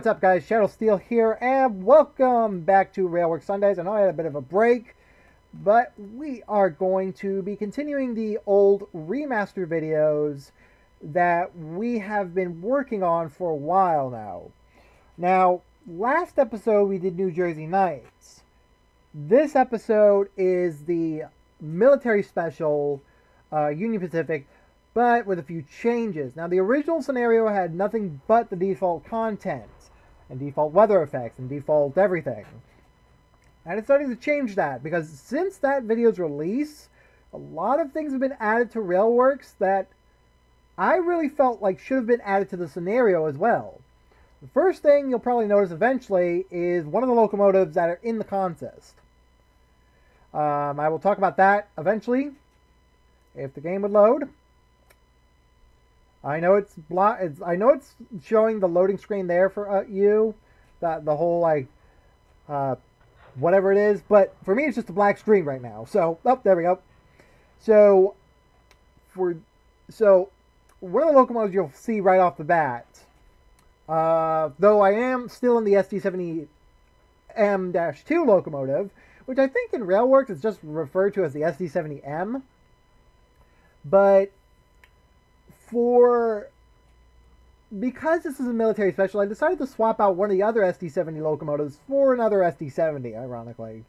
what's up, guys? Shadow Steel here, and welcome back to Railworks Sundays. I know I had a bit of a break, but we are going to be continuing the old remaster videos that we have been working on for a while now. Now, last episode we did New Jersey Nights. This episode is the military special, Union Pacific, but with a few changes. Now, the original scenario had nothing but the default content, and default weather effects, and default everything. I decided to change that, because since that video's release, a lot of things have been added to Railworks that I really felt like should have been added to the scenario as well. The first thing you'll probably notice eventually is one of the locomotives that are in the contest. I will talk about that eventually, if the game would load. I know it's showing the loading screen there for you, that the whole whatever it is, but for me it's just a black screen right now. So, there we go. So one of the locomotives you'll see right off the bat, though I am still in the SD70M-2 locomotive, which I think in Railworks is just referred to as the SD70M, but because this is a military special, I decided to swap out one of the other SD70 locomotives for another SD70, ironically.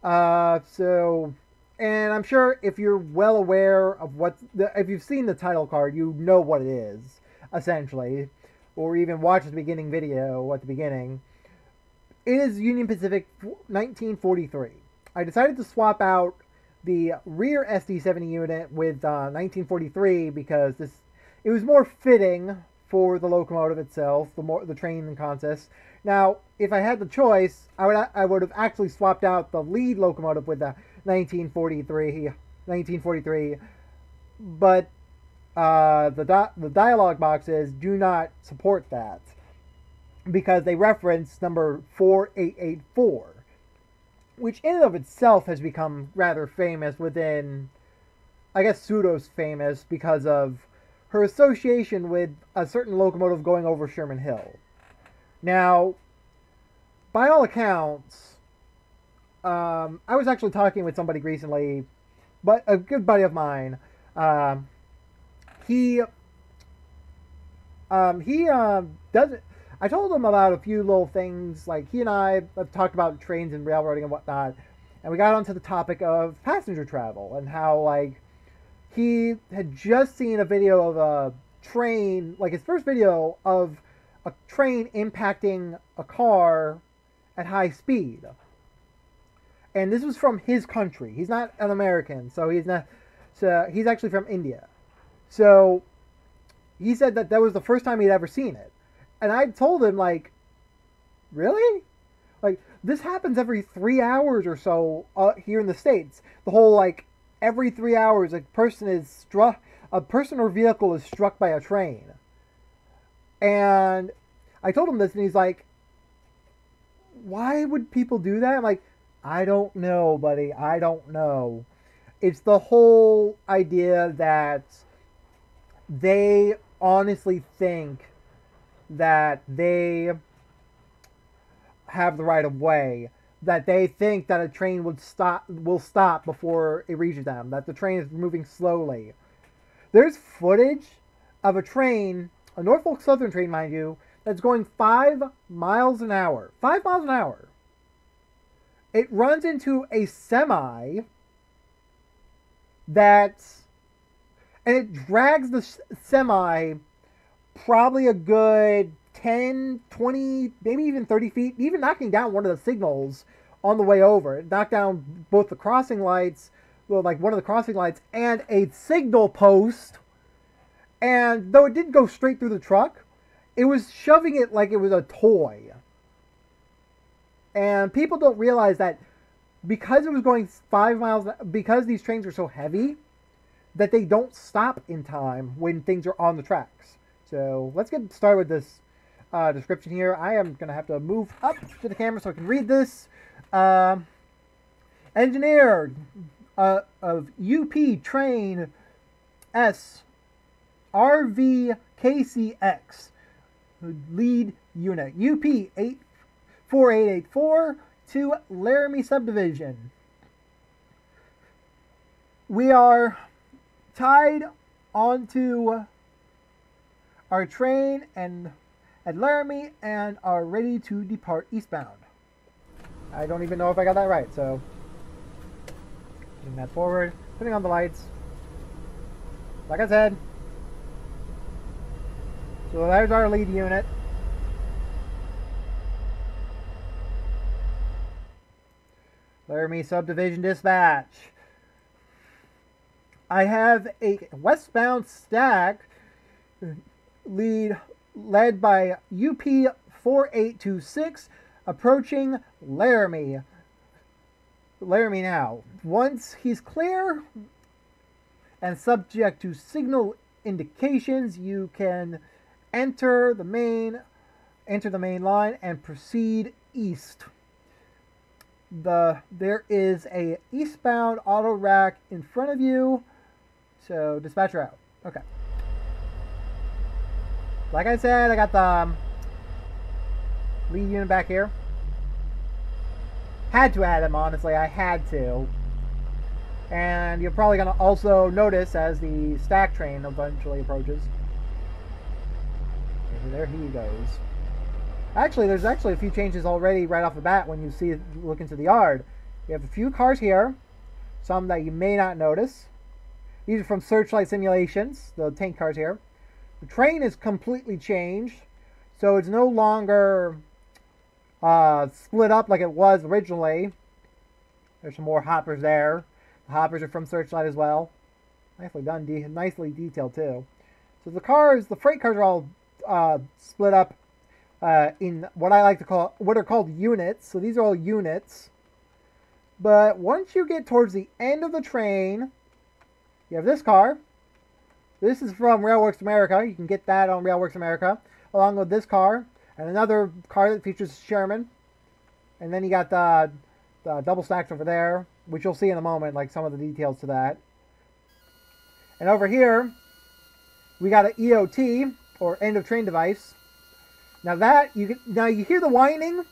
And I'm sure if you're well aware of if you've seen the title card, you know what it is, essentially, or even watched the beginning video at the beginning. It is Union Pacific 1943. I decided to swap out the rear SD70 unit with 1943 because it was more fitting for the locomotive itself, the training contest. Now, if I had the choice, I would have actually swapped out the lead locomotive with the 1943, but the dialogue boxes do not support that because they reference number 4884, which in and of itself has become rather famous within, I guess, pseudo-famous because of her association with a certain locomotive going over Sherman Hill. Now, by all accounts, I was actually talking with somebody recently, but a good buddy of mine. He doesn't. I told him about a few little things, like he and I have talked about trains and railroading and whatnot, and we got onto the topic of passenger travel and how, he had just seen a video of a train, his first video of a train impacting a car at high speed. And this was from his country. He's not an American, so he's actually from India. So he said that was the first time he'd ever seen it. And I told him, really? This happens every 3 hours or so here in the States. The whole, every 3 hours, a person or vehicle is struck by a train. And I told him this, and he's like, why would people do that? I'm like, I don't know, buddy. I don't know. It's the whole idea that they honestly think that they have the right of way, that they think that a train will stop before it reaches them, that the train is moving slowly. There's footage of a train, a Norfolk Southern train, mind you, that's going 5 miles an hour. 5 miles an hour. It runs into a semi and it drags the semi probably a good 10, 20, maybe even 30 feet, even knocking down one of the signals on the way over. It knocked down both the crossing lights, one of the crossing lights, and a signal post. And though it didn't go straight through the truck, it was shoving it like it was a toy. And people don't realize that because it was going 5 miles, because these trains are so heavy, that they don't stop in time when things are on the tracks. So let's get started with this description here. I am going to have to move up to the camera so I can read this. Engineer of UP Train S RVKCX lead unit, UP-4884 to Laramie Subdivision. We are tied onto our train and at Laramie and are ready to depart eastbound. I don't even know if I got that right, so putting that forward, putting on the lights. Like I said, so there's our lead unit. Laramie Subdivision Dispatch. I have a westbound stack led by UP-4826 approaching Laramie. Laramie now. Once he's clear and subject to signal indications, you can enter the main line and proceed east. There is a eastbound auto rack in front of you, so dispatch route. Okay. Like I said, I got the lead unit back here. Had to add him, honestly. I had to. And you're probably going to also notice as the stack train eventually approaches. There he goes. Actually, there's actually a few changes already right off the bat when you look into the yard. You have a few cars here, some that you may not notice. These are from Searchlight Simulations, the tank cars here. The train is completely changed, so it's no longer split up like it was originally. There's some more hoppers there. The hoppers are from Searchlight as well. Nicely done, nicely detailed too. So the freight cars are all split up in what I like to call, what are called units. So these are all units. But once you get towards the end of the train, you have this car. This is from Railworks America. You can get that on Railworks America, along with this car and another car that features Sherman. And then you got the double stacks over there, which you'll see in a moment, like some of the details to that. And over here, we got an EOT, or end of train device. Now you hear the whining.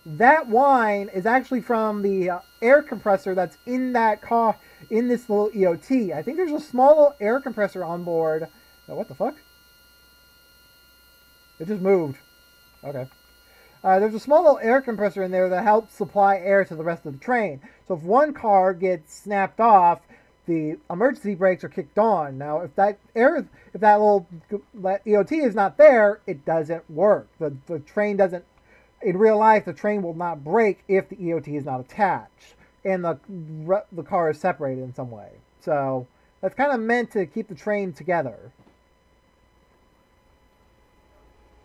That whine is actually from the air compressor that's in that car, in this little EOT. I think there's a small little air compressor on board. Oh, what the fuck? It just moved. Okay. There's a small little air compressor in there that helps supply air to the rest of the train. So if one car gets snapped off, the emergency brakes are kicked on. Now, if that EOT is not there, it doesn't work. The train doesn't. In real life, the train will not brake if the EOT is not attached and the car is separated in some way. So that's kind of meant to keep the train together.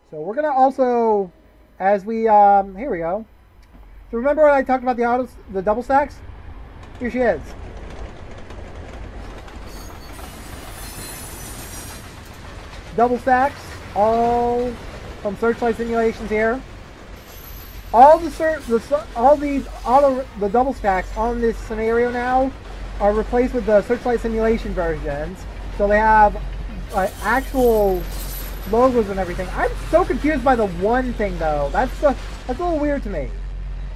So we're gonna also, as we here we go. So remember when I talked about the double stacks? Here she is. Double stacks, all from Searchlight Simulations here. All the double stacks on this scenario now are replaced with the Searchlight Simulation versions, so they have actual logos and everything. I'm so confused by the one thing though. That's a little weird to me.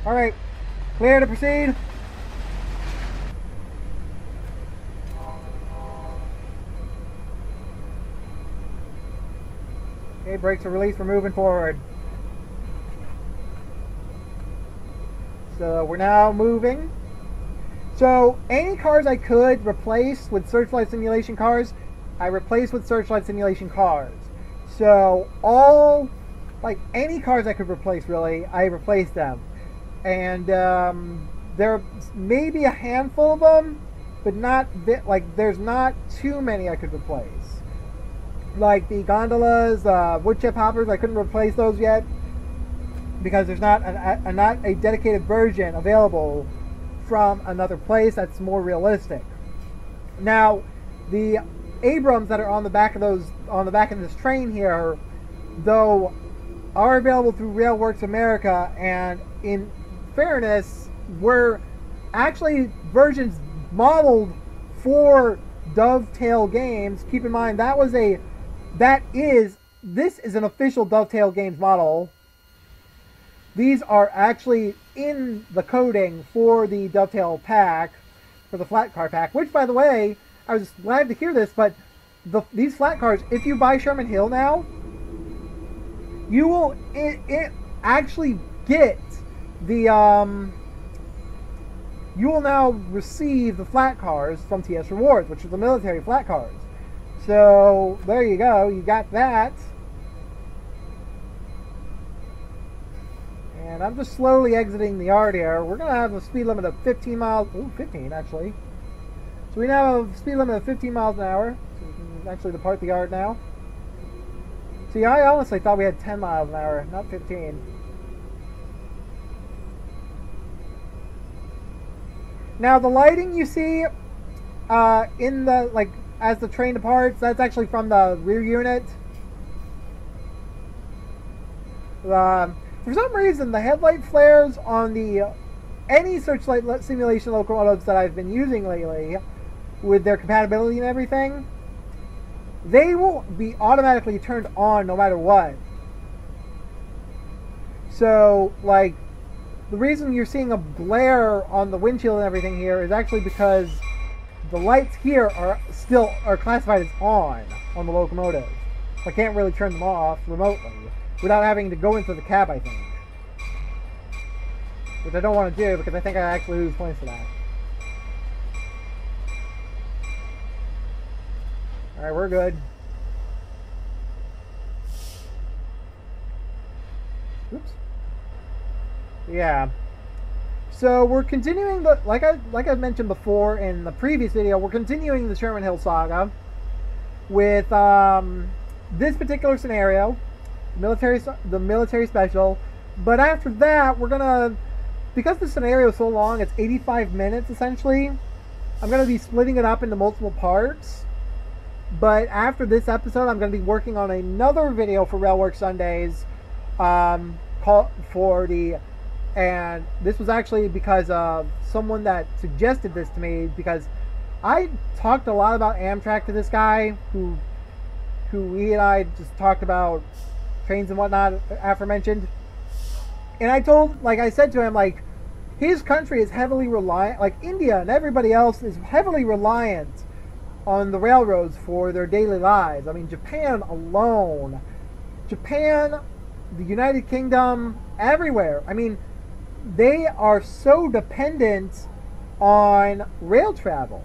All right, clear to proceed. Okay, brakes are released. We're moving forward. So we're now moving. So any cars I could replace with Searchlight Simulation cars, I replaced with Searchlight Simulation cars. So like any cars I could replace really, I replaced them. And there may be a handful of them, but there's not too many I could replace. Like the gondolas, wood chip hoppers, I couldn't replace those yet, because there's not a dedicated version available from another place that's more realistic. Now, the Abrams that are on the back of this train here, though, are available through Railworks America, and in fairness, were actually versions modeled for Dovetail Games. Keep in mind that is this is an official Dovetail Games model. These are actually in the coding for the Dovetail pack, for the flat car pack, which, by the way, I was glad to hear this, but these flat cars, if you buy Sherman Hill now, you will actually get the, you will now receive the flat cars from TS Rewards, which are the military flat cars. So, there you go, you got that. And I'm just slowly exiting the yard here. We're going to have a speed limit of 15 miles, ooh, 15 actually. So we now have a speed limit of 15 miles an hour. So we can actually depart the yard now. See, I honestly thought we had 10 miles an hour, not 15. Now the lighting you see in the, like, as the train departs, that's actually from the rear unit. For some reason, the headlight flares on the any searchlight simulation locomotives that I've been using lately, with their compatibility and everything, they will be automatically turned on no matter what. So, like, the reason you're seeing a glare on the windshield and everything here is actually because the lights here are classified as on the locomotive. I can't really turn them off remotely without having to go into the cab, I think. Which I don't want to do because I think I actually lose points for that. Alright, we're good. Oops. Yeah. So we're continuing the, like I mentioned before in the previous video, we're continuing the Sherman Hill saga with this particular scenario, the military special. But after that, we're gonna, because the scenario is so long, it's 85 minutes essentially. I'm gonna be splitting it up into multiple parts. But after this episode, I'm gonna be working on another video for Railworks Sundays, and this was actually because of someone that suggested this to me, because I talked a lot about Amtrak to this guy who he and I just talked about trains and whatnot aforementioned. And I said to him, like, his country is heavily reliant, like India and everybody else is heavily reliant on the railroads for their daily lives. I mean, Japan alone, the United Kingdom, everywhere. I mean, they are so dependent on rail travel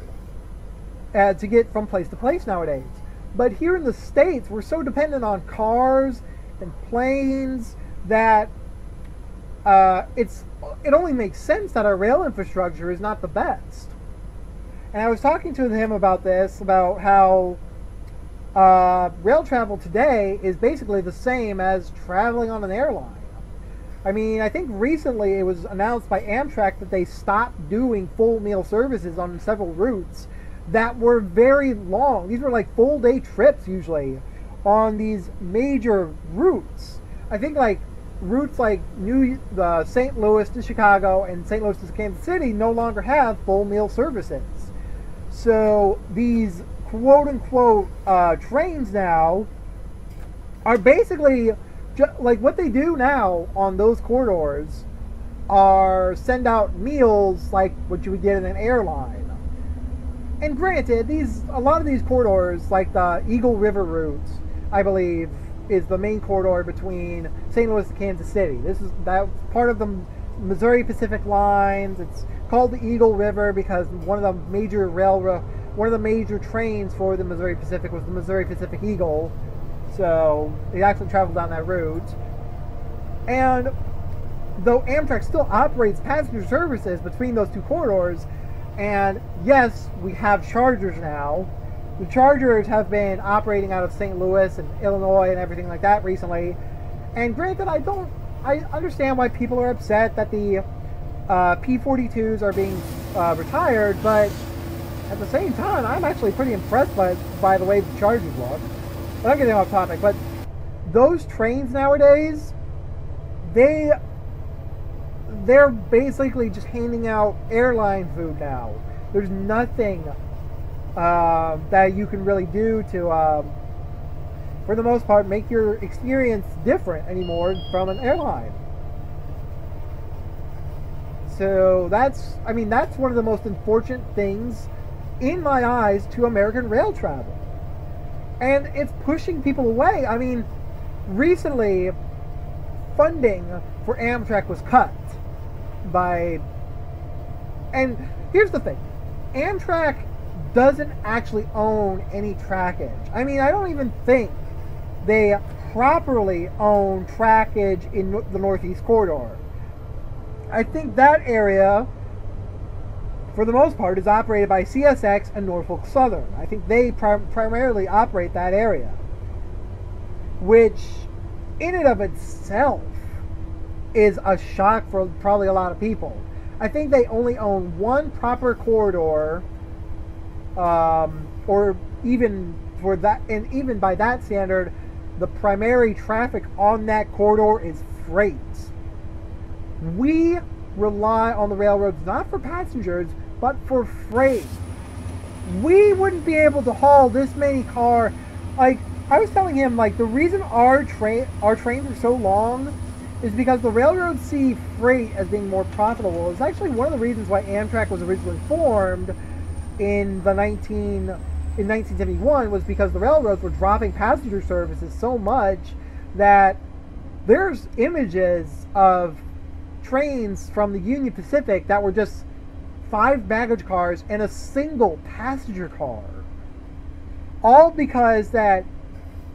to get from place to place nowadays. But here in the States, we're so dependent on cars and planes that it only makes sense that our rail infrastructure is not the best. And I was talking to him about this, about how rail travel today is basically the same as traveling on an airline. I mean, I think recently it was announced by Amtrak that they stopped doing full meal services on several routes that were very long. These were like full day trips usually on these major routes. I think like routes like St. Louis to Chicago and St. Louis to Kansas City no longer have full meal services. So these quote-unquote trains now are basically like what they do now on those corridors are send out meals like what you would get in an airline. And granted, a lot of these corridors, like the Eagle River route, I believe, is the main corridor between St. Louis and Kansas City. That's part of the Missouri Pacific lines. It's called the Eagle River because one of the major trains for the Missouri Pacific was the Missouri Pacific Eagle. So it actually traveled down that route. And though Amtrak still operates passenger services between those two corridors, and yes, we have chargers now. The chargers have been operating out of St. Louis and Illinois and everything like that recently. And granted, I understand why people are upset that the P-42s are being retired, but at the same time, I'm actually pretty impressed by the way the chargers look. But I'm getting off topic, but those trains nowadays, they're basically just handing out airline food now. There's nothing that you can really do to for the most part, make your experience different anymore from an airline. So that's one of the most unfortunate things in my eyes to American rail travel. And it's pushing people away. I mean, recently, funding for Amtrak was cut by... And here's the thing. Amtrak doesn't actually own any trackage. I mean, I don't even think they properly own trackage in the Northeast Corridor. I think that area, for the most part, is operated by CSX and Norfolk Southern. I think they primarily operate that area, which in and of itself is a shock for probably a lot of people. I think they only own one proper corridor, or even for that, and even by that standard, the primary traffic on that corridor is freight. We rely on the railroads not for passengers, but for freight. We wouldn't be able to haul this many cars. Like, I was telling him, like, the reason our trains are so long is because the railroads see freight as being more profitable. It's actually one of the reasons why Amtrak was originally formed in 1971, was because the railroads were dropping passenger services so much that there's images of trains from the Union Pacific that were just 5 baggage cars and a single passenger car. All because that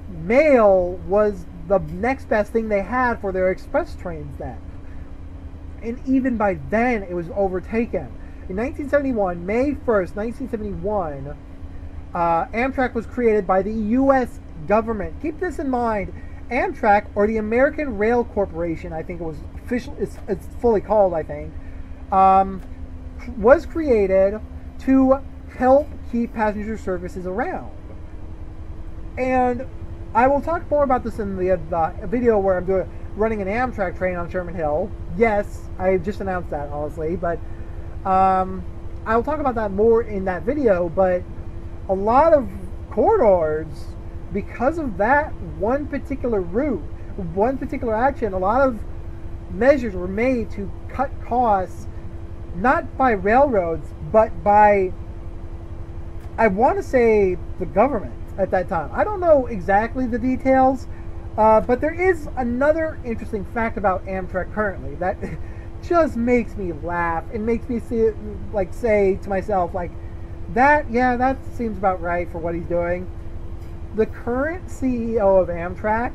mail was the next best thing they had for their express trains then. And even by then, it was overtaken. In 1971, May 1st, 1971, Amtrak was created by the U.S. government. Keep this in mind. Amtrak, or the American Rail Corporation, I think it was it's fully called, I think, was created to help keep passenger services around. And I will talk more about this in the video where I'm running an Amtrak train on Sherman Hill. Yes, I just announced that, honestly, but I will talk about that more in that video. But a lot of corridors, because of that one particular route, one particular action, a lot of measures were made to cut costs, not by railroads, but by, I want to say, the government at that time. I don't know exactly the details, but there is another interesting fact about Amtrak currently that just makes me laugh and makes me say to myself, like, that seems about right for what he's doing. The current CEO of Amtrak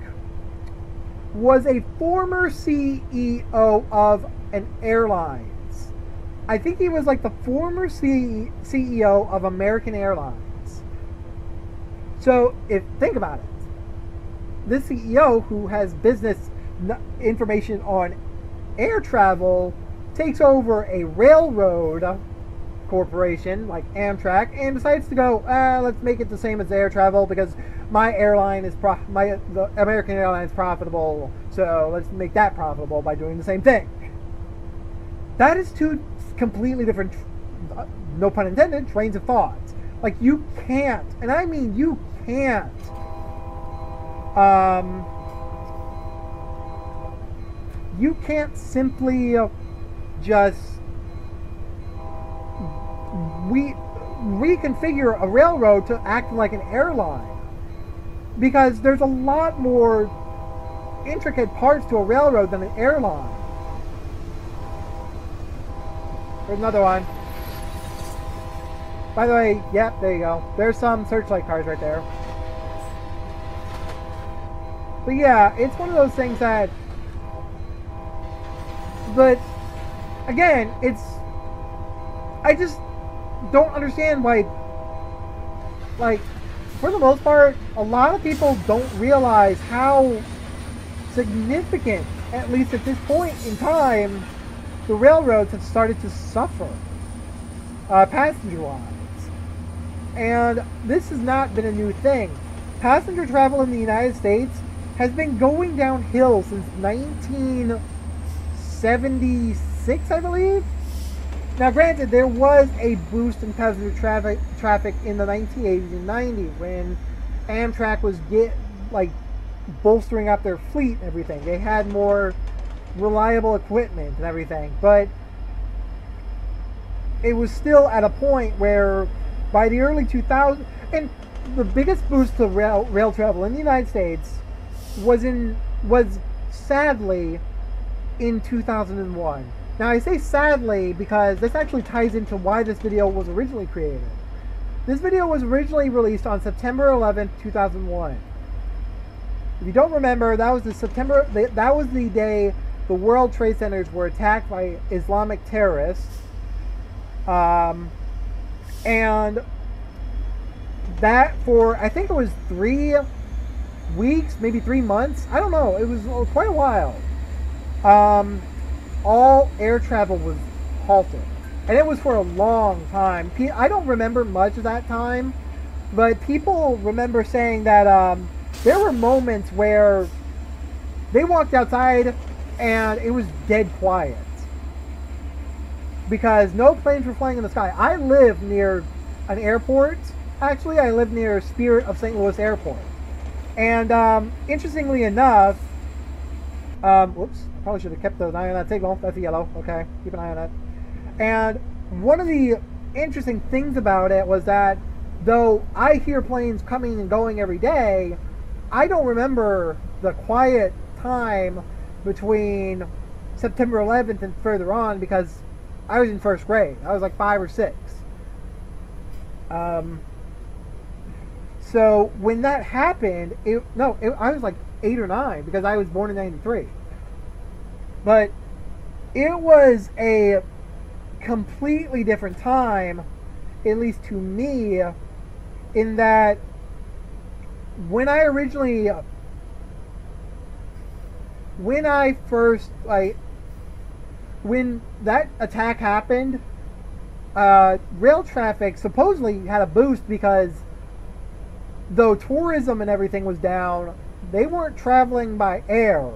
was a former CEO of an airlines. I think he was like the former CEO of American Airlines. So think about it. This CEO, who has business information on air travel, takes over a railroad corporation like Amtrak and decides to go, let's make it the same as air travel because my airline is the American airline is profitable, so let's make that profitable by doing the same thing. That is two completely different, no pun intended, trains of thought. Like, you can't, and I mean you can't, you can't simply just reconfigure a railroad to act like an airline, because there's a lot more intricate parts to a railroad than an airline. There's another one. By the way, yep, there you go. There's some searchlight cars right there. But yeah, it's one of those things that, but again, I just don't understand why, like, for the most part, a lot of people don't realize how significant, at least at this point in time, the railroads have started to suffer, passenger-wise. And this has not been a new thing. Passenger travel in the United States has been going downhill since 1976, I believe. Now, granted, there was a boost in passenger traffic in the 1980s and 90s when Amtrak was like bolstering up their fleet and everything. They had more reliable equipment and everything, but it was still at a point where by the early 2000s, and the biggest boost to rail travel in the United States was sadly in 2001. Now I say sadly because this actually ties into why this video was originally created. This video was originally released on September 11th, 2001. If you don't remember, that was the day the World Trade Centers were attacked by Islamic terrorists. And that for, I think it was 3 weeks, maybe 3 months. I don't know. It was quite a while. All air travel was halted. And it was for a long time. I don't remember much of that time, but people remember saying that there were moments where they walked outside and it was dead quiet because no planes were flying in the sky. I live near an airport. Actually, I live near Spirit of St. Louis Airport. And interestingly enough, whoops, I probably should have kept an eye on that signal. That's a yellow. Okay, keep an eye on that. And one of the interesting things about it was that though I hear planes coming and going every day, I don't remember the quiet time between September 11th and further on because I was in first grade. I was like 5 or 6. So when that happened, I was like 8 or 9 because I was born in '93. But it was a completely different time, at least to me, in that when that attack happened, rail traffic supposedly had a boost because though tourism and everything was down, they weren't traveling by air.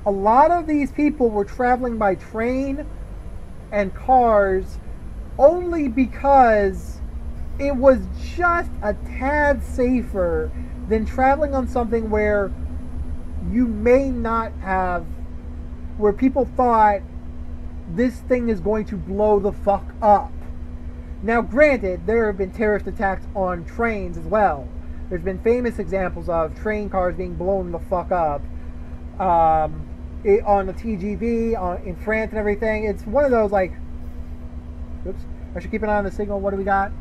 A lot of these people were traveling by train and cars only because it was just a tad safer than traveling on something where you may not have, where people thought this thing is going to blow the fuck up. Now granted, there have been terrorist attacks on trains as well. There's been famous examples of train cars being blown the fuck up on the TGV, in France and everything. It's one of those like, oops, I should keep an eye on the signal. What do we got?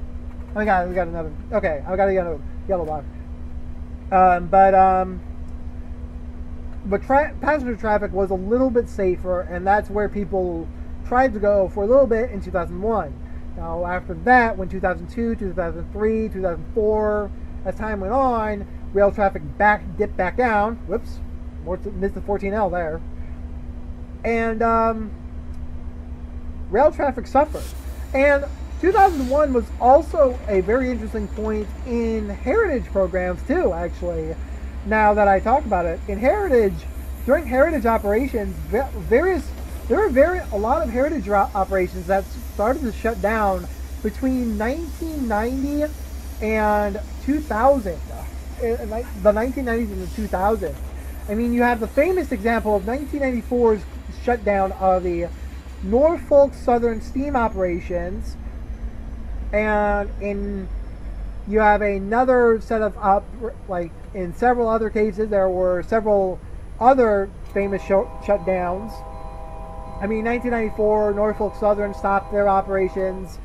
Oh, we got another, okay, I got a yellow bar. But passenger traffic was a little bit safer, and that's where people tried to go for a little bit in 2001. Now, after that, when 2002, 2003, 2004, as time went on, rail traffic dipped back down. Whoops, missed the 14L there. And rail traffic suffered. And 2001 was also a very interesting point in heritage programs too, actually. Now that I talk about it, during heritage operations, there were a lot of heritage operations that started to shut down between 1990 and 2000, the 1990s and the 2000s. I mean, you have the famous example of 1994's shutdown of the Norfolk Southern steam operations, and you have another set of in several other cases, there were several other famous shutdowns. I mean, 1994, Norfolk Southern stopped their operations.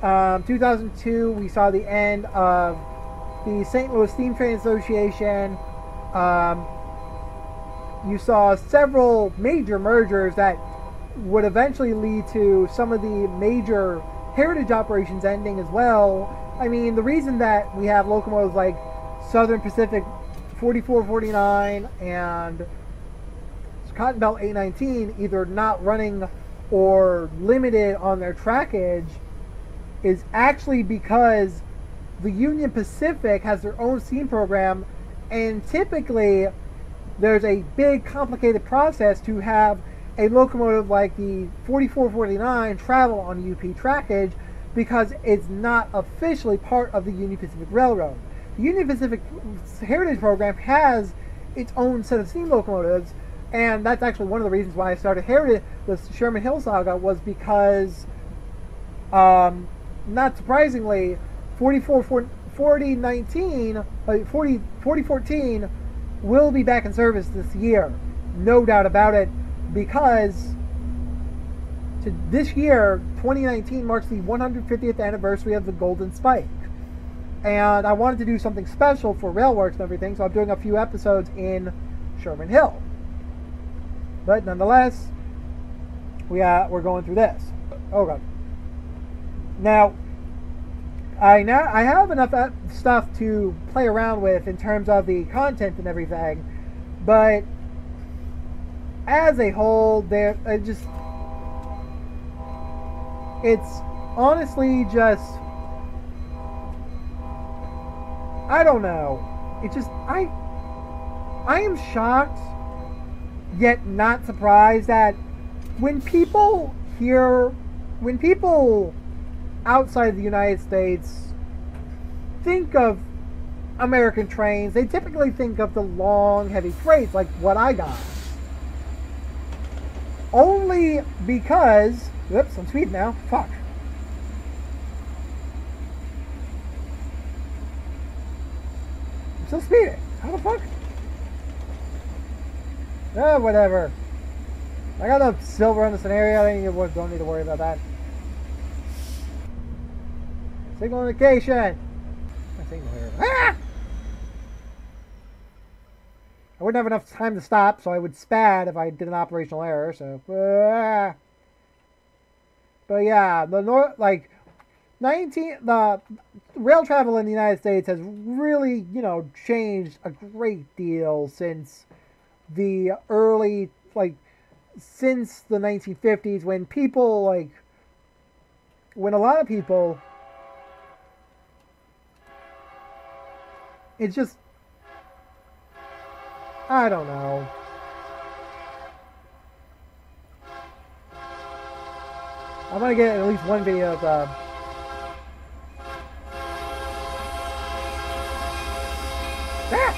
2002, we saw the end of the St. Louis Steam Train Association. You saw several major mergers that would eventually lead to some of the major heritage operations ending as well. I mean, the reason that we have locomotives like Southern Pacific 4449 and Cotton Belt 819 either not running or limited on their trackage is actually because the Union Pacific has their own steam program, and typically there's a big complicated process to have a locomotive like the 4449 travel on UP trackage because it's not officially part of the Union Pacific Railroad. the Union Pacific Heritage Program has its own set of steam locomotives, and that's actually one of the reasons why I started the Sherman Hill saga, was because, not surprisingly, 4014 will be back in service this year, no doubt about it, because this year, 2019, marks the 150th anniversary of the Golden Spike. And I wanted to do something special for Railworks and everything, so I'm doing a few episodes in Sherman Hill. But nonetheless, we're going through this. Oh god. Now, I have enough stuff to play around with in terms of the content and everything, but as a whole, it's honestly just, I don't know. It just, I am shocked, yet not surprised that when people outside of the United States think of American trains, they typically think of the long, heavy freights like what I got. Only because, whoops, I'm speeding now, fuck. I'm still speeding, how the fuck? Whatever. I got enough silver on the scenario, I don't need to worry about that. Signal indication! My signal here. Ah! I wouldn't have enough time to stop, so I would SPAD if I did an operational error, so... But yeah, the rail travel in the United States has really, changed a great deal since the early, since the 1950s, when a lot of people, it's just, I don't know. I'm gonna get at least one video of Ah!